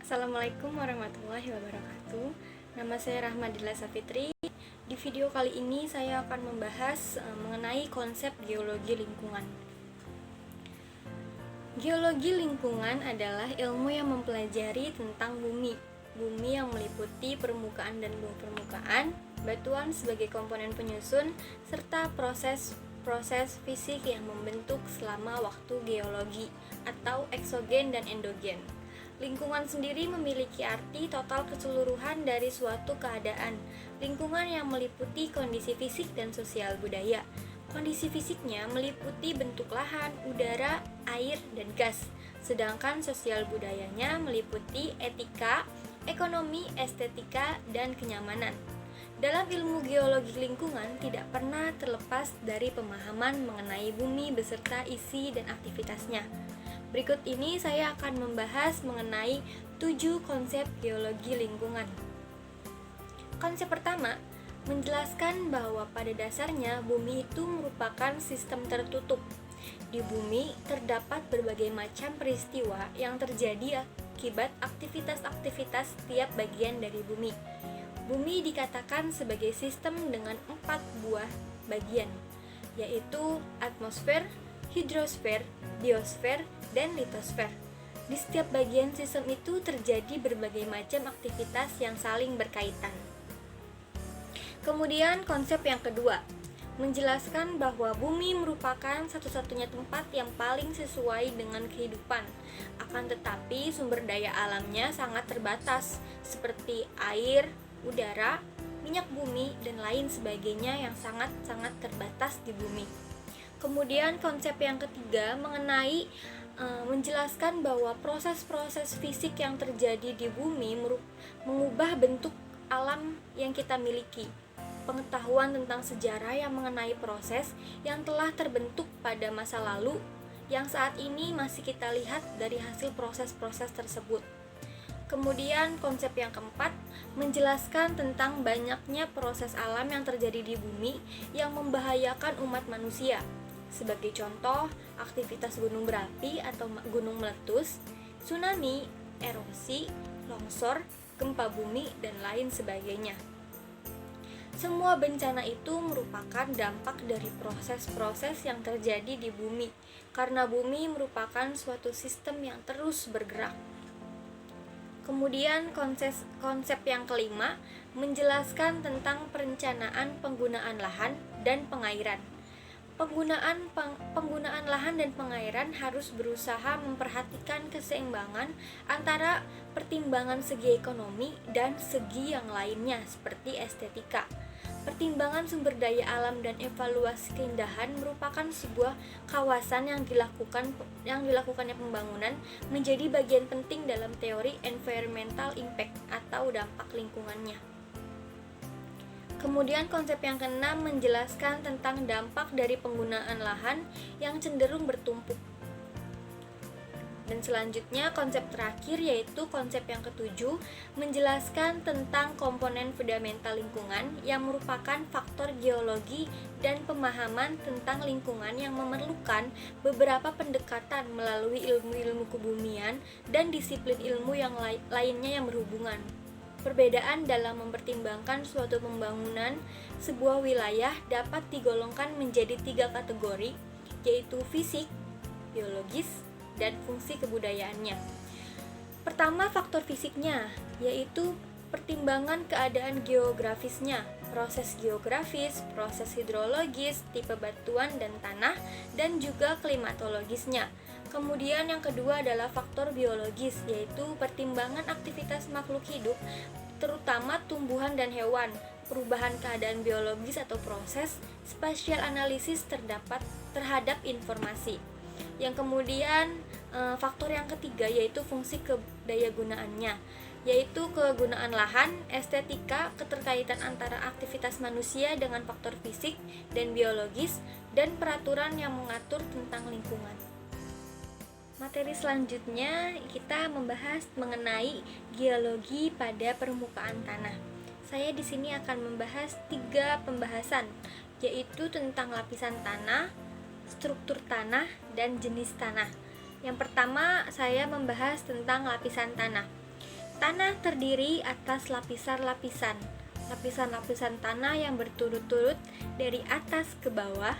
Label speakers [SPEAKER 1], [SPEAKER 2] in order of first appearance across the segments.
[SPEAKER 1] Assalamualaikum warahmatullahi wabarakatuh. Nama saya Rahmadillah Safitri. Di video kali ini saya akan membahas mengenai konsep geologi lingkungan. Geologi lingkungan adalah ilmu yang mempelajari tentang bumi. Bumi yang meliputi permukaan dan bawah permukaan, batuan sebagai komponen penyusun, serta proses fisik yang membentuk selama waktu geologi atau eksogen dan endogen. Lingkungan sendiri memiliki arti total keseluruhan dari suatu keadaan. Lingkungan yang meliputi kondisi fisik dan sosial budaya. Kondisi fisiknya meliputi bentuk lahan, udara, air, dan gas. Sedangkan sosial budayanya meliputi etika, ekonomi, estetika, dan kenyamanan. Dalam ilmu geologi lingkungan tidak pernah terlepas dari pemahaman mengenai bumi beserta isi dan aktivitasnya. Berikut ini saya akan membahas mengenai 7 konsep geologi lingkungan. Konsep pertama, menjelaskan bahwa pada dasarnya bumi itu merupakan sistem tertutup. Di bumi terdapat berbagai macam peristiwa yang terjadi akibat aktivitas-aktivitas setiap bagian dari bumi. Bumi dikatakan sebagai sistem dengan 4 buah bagian, yaitu atmosfer, hidrosfer, biosfer, dan litosfer. Di setiap bagian sistem itu terjadi berbagai macam aktivitas yang saling berkaitan. Kemudian konsep yang kedua, menjelaskan bahwa bumi merupakan satu-satunya tempat yang paling sesuai dengan kehidupan. Akan tetapi sumber daya alamnya sangat terbatas, seperti air, udara, minyak bumi, dan lain sebagainya yang sangat-sangat terbatas di bumi. Kemudian konsep yang ketiga mengenai menjelaskan bahwa proses-proses fisik yang terjadi di bumi mengubah bentuk alam yang kita miliki. Pengetahuan tentang sejarah yang mengenai proses yang telah terbentuk pada masa lalu yang saat ini masih kita lihat dari hasil proses-proses tersebut. Kemudian konsep yang keempat menjelaskan tentang banyaknya proses alam yang terjadi di bumi yang membahayakan umat manusia. Sebagai contoh, aktivitas gunung berapi atau gunung meletus, tsunami, erosi, longsor, gempa bumi, dan lain sebagainya. Semua bencana itu merupakan dampak dari proses-proses yang terjadi di bumi, karena bumi merupakan suatu sistem yang terus bergerak. Kemudian konsep yang kelima menjelaskan tentang perencanaan penggunaan lahan dan pengairan. Penggunaan lahan dan pengairan harus berusaha memperhatikan keseimbangan antara pertimbangan segi ekonomi dan segi yang lainnya seperti estetika. Pertimbangan sumber daya alam dan evaluasi keindahan merupakan sebuah kawasan yang dilakukannya pembangunan menjadi bagian penting dalam teori environmental impact atau dampak lingkungannya. Kemudian konsep yang keenam menjelaskan tentang dampak dari penggunaan lahan yang cenderung bertumpuk. Dan selanjutnya konsep terakhir yaitu konsep yang ketujuh menjelaskan tentang komponen fundamental lingkungan yang merupakan faktor geologi dan pemahaman tentang lingkungan yang memerlukan beberapa pendekatan melalui ilmu-ilmu kebumian dan disiplin ilmu yang lainnya yang berhubungan. Perbedaan dalam mempertimbangkan suatu pembangunan sebuah wilayah dapat digolongkan menjadi 3 kategori, yaitu fisik, biologis, dan fungsi kebudayaannya. Pertama, faktor fisiknya, yaitu pertimbangan keadaan geografisnya, proses geografis, proses hidrologis, tipe batuan dan tanah, dan juga klimatologisnya. Kemudian yang kedua adalah faktor biologis, yaitu pertimbangan aktivitas makhluk hidup, terutama tumbuhan dan hewan, perubahan keadaan biologis atau proses, spatial analisis terhadap informasi. Yang kemudian faktor yang ketiga yaitu fungsi kedayagunaannya, yaitu kegunaan lahan, estetika, keterkaitan antara aktivitas manusia dengan faktor fisik dan biologis, dan peraturan yang mengatur tentang lingkungan. Materi selanjutnya kita membahas mengenai geologi pada permukaan tanah. Saya di sini akan membahas 3 pembahasan, yaitu tentang lapisan tanah, struktur tanah, dan jenis tanah. Yang pertama, saya membahas tentang lapisan tanah. Tanah terdiri atas lapisan-lapisan. Lapisan-lapisan tanah yang berturut-turut dari atas ke bawah.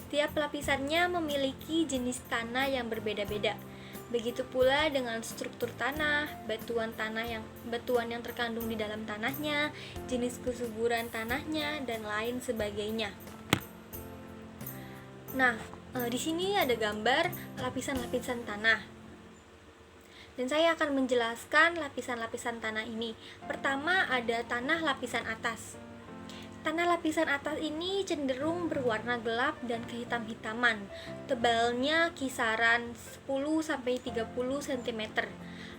[SPEAKER 1] Setiap lapisannya memiliki jenis tanah yang berbeda-beda. Begitu pula dengan struktur tanah, batuan yang terkandung di dalam tanahnya, jenis kesuburan tanahnya, dan lain sebagainya. Nah, di sini ada gambar lapisan-lapisan tanah. Dan saya akan menjelaskan lapisan-lapisan tanah ini. Pertama ada tanah lapisan atas. Tanah lapisan atas ini cenderung berwarna gelap dan kehitam-hitaman. Tebalnya kisaran 10-30 cm.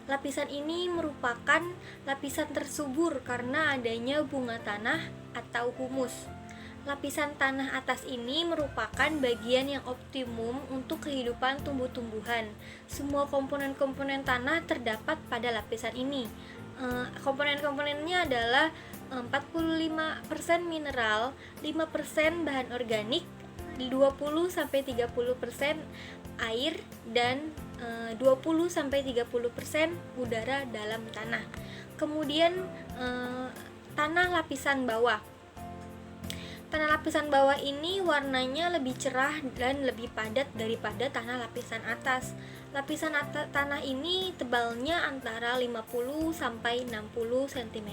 [SPEAKER 1] Lapisan ini merupakan lapisan tersubur karena adanya bunga tanah atau humus. Lapisan tanah atas ini merupakan bagian yang optimum untuk kehidupan tumbuh-tumbuhan. Semua komponen-komponen tanah terdapat pada lapisan ini. Komponen-komponennya adalah 45% mineral, 5% bahan organik, 20-30% air, dan 20-30% udara dalam tanah. Kemudian tanah lapisan bawah. Tanah lapisan bawah ini warnanya lebih cerah dan lebih padat daripada tanah lapisan atas. Lapisan tanah ini tebalnya antara 50-60 cm.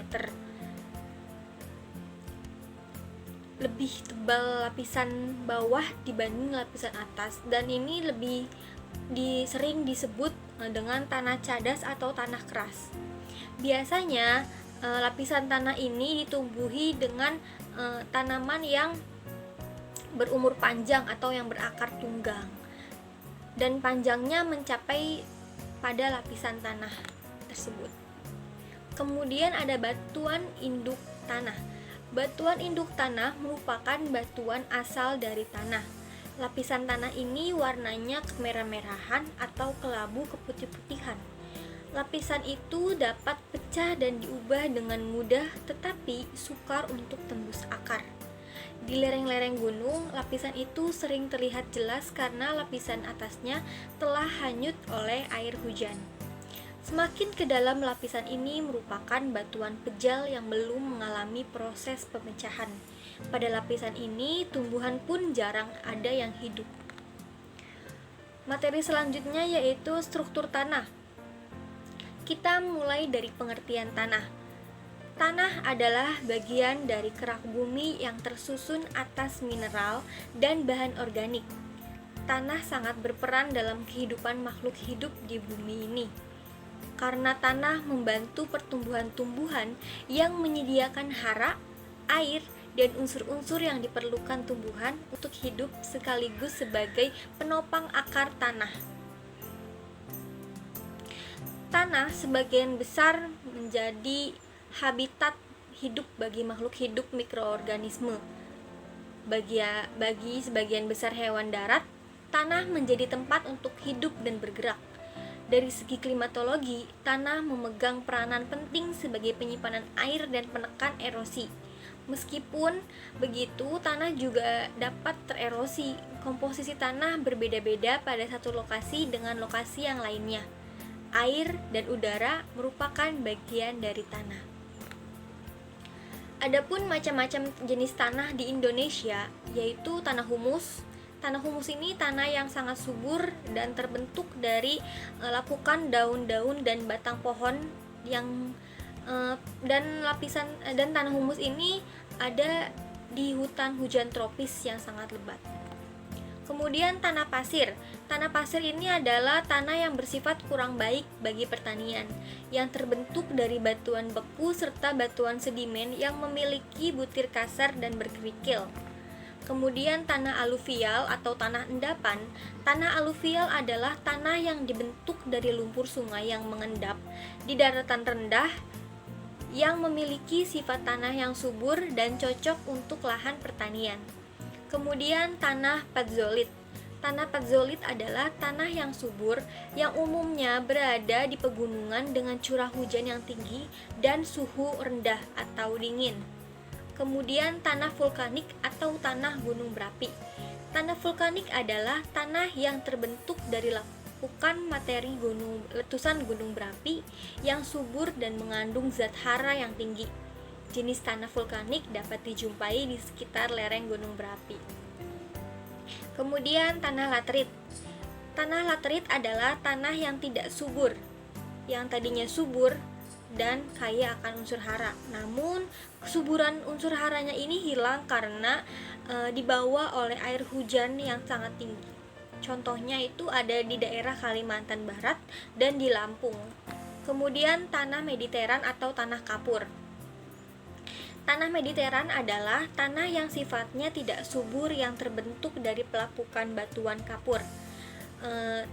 [SPEAKER 1] Lebih tebal lapisan bawah dibanding lapisan atas, dan ini lebih sering disebut dengan tanah cadas atau tanah keras. Biasanya lapisan tanah ini ditumbuhi dengan tanaman yang berumur panjang atau yang berakar tunggang, dan panjangnya mencapai pada lapisan tanah tersebut. Kemudian ada batuan induk tanah. Batuan induk tanah merupakan batuan asal dari tanah. Lapisan tanah ini warnanya kemerah-merahan atau kelabu keputih-putihan. Lapisan itu dapat pecah dan diubah dengan mudah, tetapi sukar untuk tembus akar. Di lereng-lereng gunung, lapisan itu sering terlihat jelas karena lapisan atasnya telah hanyut oleh air hujan. Semakin ke dalam, lapisan ini merupakan batuan pejal yang belum mengalami proses pemecahan. Pada lapisan ini, tumbuhan pun jarang ada yang hidup. Materi selanjutnya yaitu struktur tanah. Kita mulai dari pengertian tanah. Tanah adalah bagian dari kerak bumi yang tersusun atas mineral dan bahan organik. Tanah sangat berperan dalam kehidupan makhluk hidup di bumi ini. Karena tanah membantu pertumbuhan tumbuhan yang menyediakan hara, air, dan unsur-unsur yang diperlukan tumbuhan untuk hidup sekaligus sebagai penopang akar tanah. Tanah sebagian besar menjadi habitat hidup bagi makhluk hidup mikroorganisme. Bagi sebagian besar hewan darat, tanah menjadi tempat untuk hidup dan bergerak. Dari segi klimatologi, tanah memegang peranan penting sebagai penyimpanan air dan penekan erosi. Meskipun begitu, tanah juga dapat tererosi. Komposisi tanah berbeda-beda pada satu lokasi dengan lokasi yang lainnya. Air dan udara merupakan bagian dari tanah. Adapun macam-macam jenis tanah di Indonesia, yaitu tanah humus. Tanah humus ini tanah yang sangat subur dan terbentuk dari lapukan daun-daun dan batang pohon yang dan tanah humus ini ada di hutan hujan tropis yang sangat lebat. Kemudian tanah pasir. Tanah pasir ini adalah tanah yang bersifat kurang baik bagi pertanian, yang terbentuk dari batuan beku serta batuan sedimen yang memiliki butir kasar dan berkerikil. Kemudian tanah aluvial atau tanah endapan. Tanah aluvial adalah tanah yang dibentuk dari lumpur sungai yang mengendap di daratan rendah yang memiliki sifat tanah yang subur dan cocok untuk lahan pertanian. Kemudian tanah patzolit. Tanah patzolit adalah tanah yang subur yang umumnya berada di pegunungan dengan curah hujan yang tinggi dan suhu rendah atau dingin. Kemudian tanah vulkanik atau tanah gunung berapi. Tanah vulkanik adalah tanah yang terbentuk dari pelapukan materi letusan gunung berapi yang subur dan mengandung zat hara yang tinggi. Jenis tanah vulkanik dapat dijumpai di sekitar lereng gunung berapi. Kemudian tanah laterit. Tanah laterit adalah tanah yang tidak subur, yang tadinya subur dan kaya akan unsur hara. Namun, kesuburan unsur haranya ini hilang karena dibawa oleh air hujan yang sangat tinggi. Contohnya itu ada di daerah Kalimantan Barat dan di Lampung. Kemudian tanah mediteran atau tanah kapur. Tanah mediteran adalah tanah yang sifatnya tidak subur yang terbentuk dari pelapukan batuan kapur.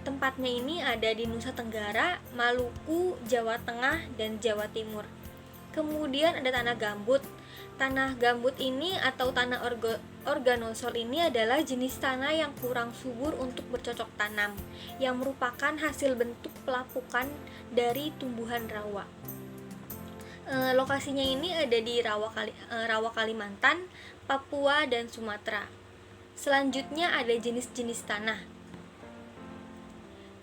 [SPEAKER 1] Tempatnya ini ada di Nusa Tenggara, Maluku, Jawa Tengah, dan Jawa Timur. Kemudian ada tanah gambut. Tanah gambut ini atau tanah organosol ini adalah jenis tanah yang kurang subur untuk bercocok tanam, yang merupakan hasil bentuk pelapukan dari tumbuhan rawa. Lokasinya ini ada di Rawa Kalimantan, Papua, dan Sumatera. Selanjutnya ada jenis-jenis tanah.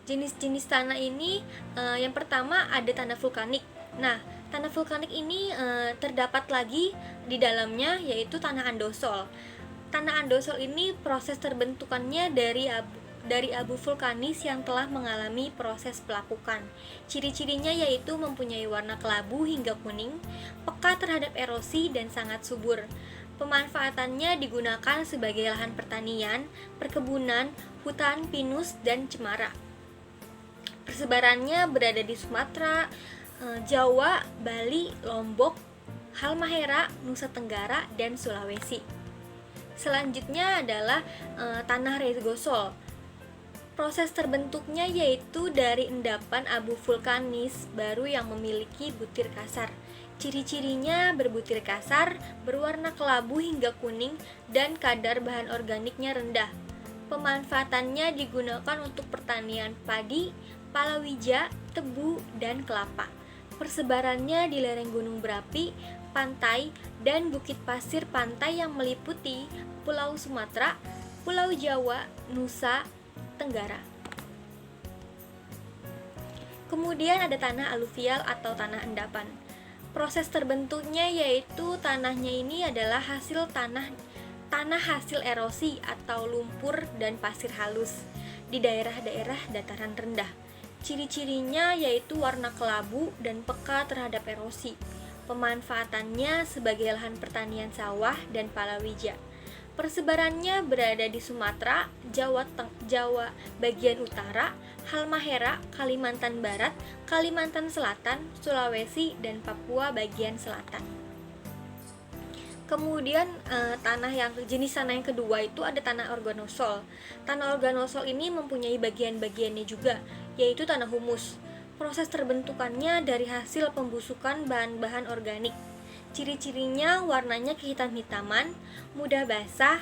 [SPEAKER 1] Jenis-jenis tanah ini yang pertama ada tanah vulkanik. Nah, tanah vulkanik ini terdapat lagi di dalamnya yaitu tanah andosol. Tanah andosol ini proses terbentukannya dari abu vulkanis yang telah mengalami proses pelapukan. Ciri-cirinya yaitu mempunyai warna kelabu hingga kuning, peka terhadap erosi, dan sangat subur. Pemanfaatannya digunakan sebagai lahan pertanian, perkebunan, hutan pinus, dan cemara. Persebarannya berada di Sumatera, Jawa, Bali, Lombok, Halmahera, Nusa Tenggara, dan Sulawesi. Selanjutnya adalah tanah regosol. Proses terbentuknya yaitu dari endapan abu vulkanis baru yang memiliki butir kasar. Ciri-cirinya berbutir kasar, berwarna kelabu hingga kuning, dan kadar bahan organiknya rendah. Pemanfaatannya digunakan untuk pertanian padi, palawija, tebu, dan kelapa. Persebarannya di lereng gunung berapi, pantai, dan bukit pasir pantai yang meliputi Pulau Sumatera, Pulau Jawa, Nusa Tenggara. Kemudian ada tanah aluvial atau tanah endapan. Proses terbentuknya yaitu tanahnya ini adalah hasil tanah hasil erosi atau lumpur dan pasir halus di daerah-daerah dataran rendah. Ciri-cirinya yaitu warna kelabu dan peka terhadap erosi. Pemanfaatannya sebagai lahan pertanian sawah dan palawija. Persebarannya berada di Sumatera, Jawa bagian utara, Halmahera, Kalimantan Barat, Kalimantan Selatan, Sulawesi, dan Papua bagian selatan. Kemudian jenis tanah yang kedua itu ada tanah organosol. Tanah organosol ini mempunyai bagian-bagiannya juga, yaitu tanah humus. Proses terbentukannya dari hasil pembusukan bahan-bahan organik. Ciri-cirinya warnanya kehitam-hitaman, mudah basah,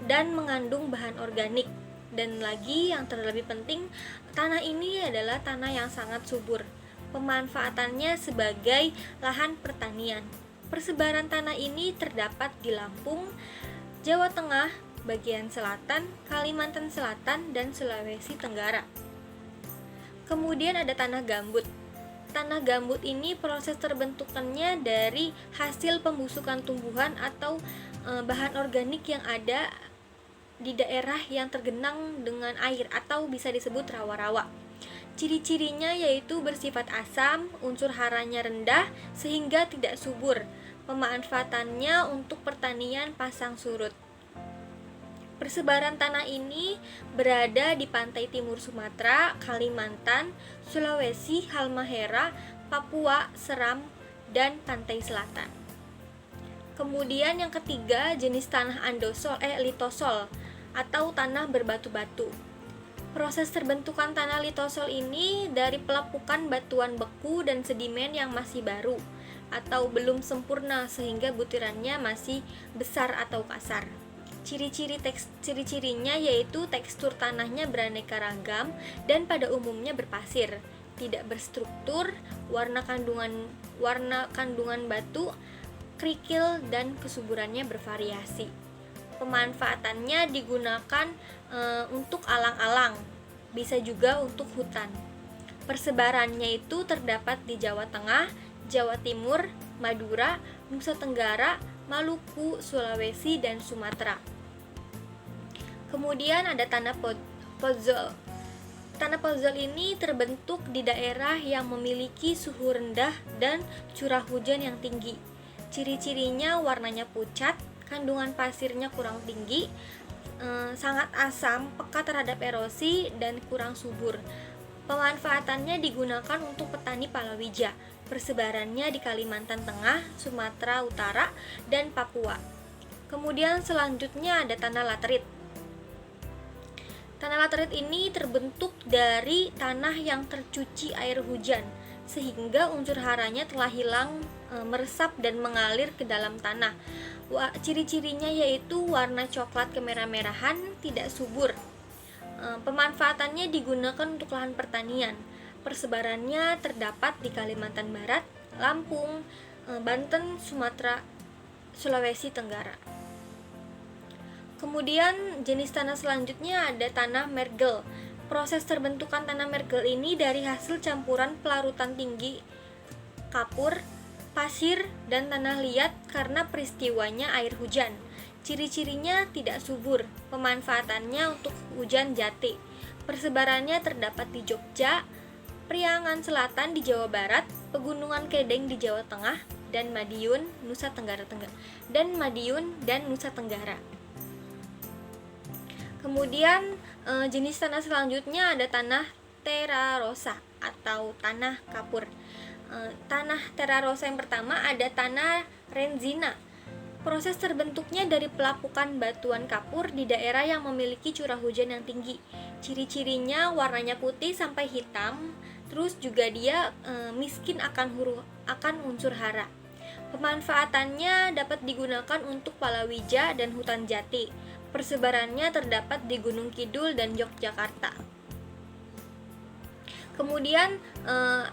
[SPEAKER 1] dan mengandung bahan organik. Dan lagi yang terlebih penting, tanah ini adalah tanah yang sangat subur. Pemanfaatannya sebagai lahan pertanian. Persebaran tanah ini terdapat di Lampung, Jawa Tengah, bagian selatan, Kalimantan Selatan, dan Sulawesi Tenggara. Kemudian ada tanah gambut. Tanah gambut ini proses terbentukannya dari hasil pembusukan tumbuhan atau bahan organik yang ada di daerah yang tergenang dengan air atau bisa disebut rawa-rawa. Ciri-cirinya yaitu bersifat asam, unsur haranya rendah sehingga tidak subur. Pemanfaatannya untuk pertanian pasang surut. Persebaran tanah ini berada di pantai timur Sumatera, Kalimantan, Sulawesi, Halmahera, Papua, Seram, dan pantai selatan. Kemudian yang ketiga, jenis tanah litosol atau tanah berbatu-batu. Proses terbentukan tanah litosol ini dari pelapukan batuan beku dan sedimen yang masih baru atau belum sempurna sehingga butirannya masih besar atau kasar. Ciri-cirinya yaitu tekstur tanahnya beraneka ragam dan pada umumnya berpasir, tidak berstruktur, warna kandungan batu, kerikil, dan kesuburannya bervariasi. Pemanfaatannya digunakan untuk alang-alang, bisa juga untuk hutan. Persebarannya itu terdapat di Jawa Tengah, Jawa Timur, Madura, Nusa Tenggara, Maluku, Sulawesi, dan Sumatera. Kemudian ada tanah podzol. Tanah podzol ini terbentuk di daerah yang memiliki suhu rendah dan curah hujan yang tinggi. Ciri-cirinya warnanya pucat, kandungan pasirnya kurang tinggi, sangat asam, peka terhadap erosi, dan kurang subur. Pemanfaatannya digunakan untuk petani palawija. Persebarannya di Kalimantan Tengah, Sumatera Utara, dan Papua. Kemudian selanjutnya ada tanah laterit. Tanah laterit ini terbentuk dari tanah yang tercuci air hujan, sehingga unsur haranya telah hilang, meresap dan mengalir ke dalam tanah. Ciri-cirinya yaitu warna coklat kemerah-merahan, tidak subur. Pemanfaatannya digunakan untuk lahan pertanian. Persebarannya terdapat di Kalimantan Barat, Lampung, Banten, Sumatera, Sulawesi Tenggara. Kemudian jenis tanah selanjutnya ada tanah mergel. Proses terbentukan tanah mergel ini dari hasil campuran pelarutan tinggi kapur, pasir, dan tanah liat karena peristiwanya air hujan. Ciri-cirinya tidak subur. Pemanfaatannya untuk hujan jati. Persebarannya terdapat di Jogja, Priangan Selatan di Jawa Barat, Pegunungan Kedeng di Jawa Tengah, dan Madiun, Nusa Tenggara Kemudian jenis tanah selanjutnya ada tanah terra rosa atau tanah kapur. Tanah terra rosa yang pertama ada tanah renzina. Proses terbentuknya dari pelapukan batuan kapur di daerah yang memiliki curah hujan yang tinggi. Ciri-cirinya warnanya putih sampai hitam, terus juga dia miskin akan unsur hara. Pemanfaatannya dapat digunakan untuk palawija dan hutan jati. Persebarannya terdapat di Gunung Kidul dan Yogyakarta. Kemudian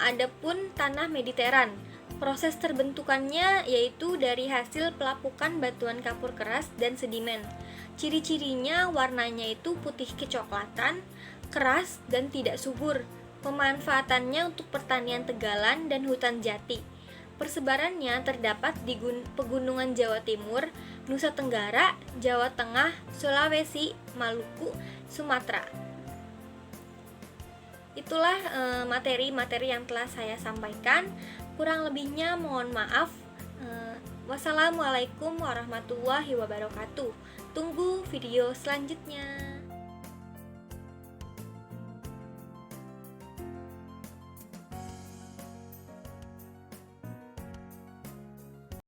[SPEAKER 1] ada pun tanah mediteran. Proses terbentukannya yaitu dari hasil pelapukan batuan kapur keras dan sedimen. Ciri-cirinya warnanya itu putih kecoklatan, keras, dan tidak subur. Pemanfaatannya untuk pertanian tegalan dan hutan jati. Persebarannya terdapat di pegunungan Jawa Timur, Nusa Tenggara, Jawa Tengah, Sulawesi, Maluku, Sumatera. Itulah materi-materi yang telah saya sampaikan. Kurang lebihnya mohon maaf. Wassalamualaikum warahmatullahi wabarakatuh. Tunggu video selanjutnya.